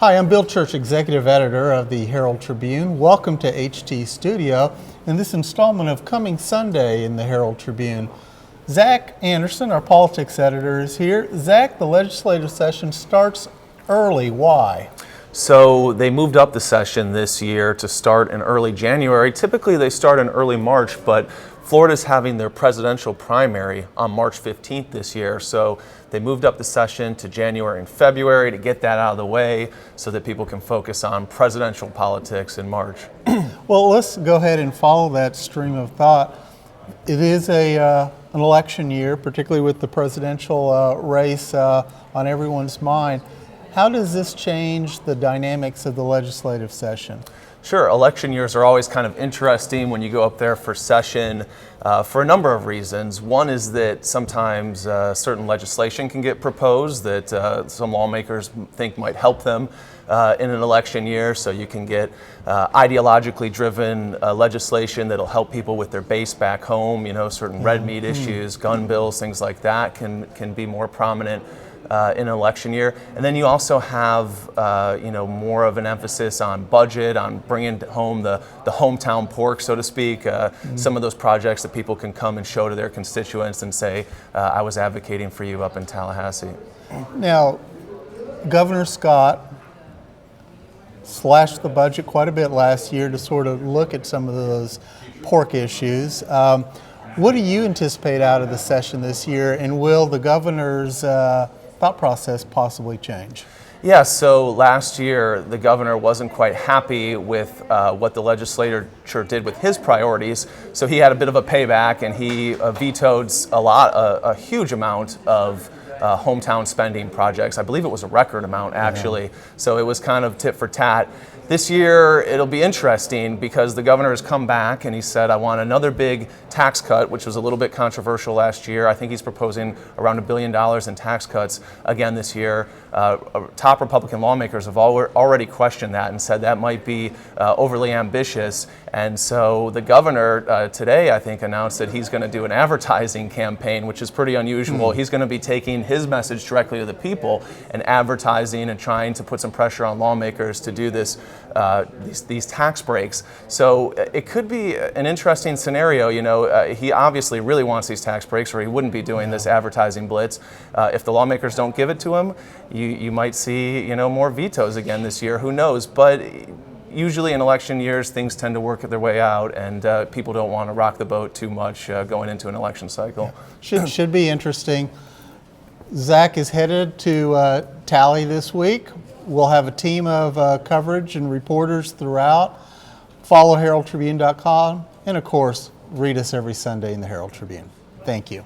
Hi, I'm Bill Church, Executive Editor of the Herald-Tribune. Welcome to HT Studio in this installment of Coming Sunday in the Herald-Tribune. Zach Anderson, our politics editor, is here. Zach, the legislative session starts early. Why? So they moved up the session this year to start in early January. Typically they start in early March, but Florida's having their presidential primary on March 15th this year. So they moved up the session to January and February to get that out of the way so that people can focus on presidential politics in March. Well, let's go ahead and follow that stream of thought. It is an election year, particularly with the presidential race on everyone's mind. How does this change the dynamics of the legislative session? Sure, election years are always kind of interesting when you go up there for session for a number of reasons. One is that sometimes certain legislation can get proposed that some lawmakers think might help them in an election year, so you can get ideologically driven legislation that'll help people with their base back home. You know, certain red meat issues, gun bills, things like that can be more prominent in an election year. And then you also have more of an emphasis on budget, on bringing home the hometown pork, so to speak, some of those projects that people can come and show to their constituents and say, I was advocating for you up in Tallahassee. Now, Governor Scott slashed the budget quite a bit last year to sort of look at some of those pork issues. What do you anticipate out of the session this year, and will the governor's thought process possibly change? Yeah, so last year the governor wasn't quite happy with what the legislature did with his priorities, so he had a bit of a payback and he vetoed a huge amount of hometown spending projects. I believe it was a record amount actually, so it was kind of tit for tat. This year it'll be interesting because the governor has come back and he said, I want another big tax cut, which was a little bit controversial last year. I think he's proposing around $1 billion in tax cuts again this year. Top Republican lawmakers have already questioned that and said that might be overly ambitious. And so the governor today, I think, announced that he's going to do an advertising campaign, which is pretty unusual. He's going to be taking his message directly to the people and advertising and trying to put some pressure on lawmakers to do this. These tax breaks. So it could be an interesting scenario. You know, he obviously really wants these tax breaks or he wouldn't be doing this advertising blitz. If the lawmakers don't give it to him, you might see, more vetoes again this year. Who knows? But usually in election years, things tend to work their way out and people don't want to rock the boat too much going into an election cycle. Should be interesting. Zach is headed to Tally this week. We'll have a team of coverage and reporters throughout. Follow HeraldTribune.com and, of course, read us every Sunday in the Herald-Tribune. Thank you.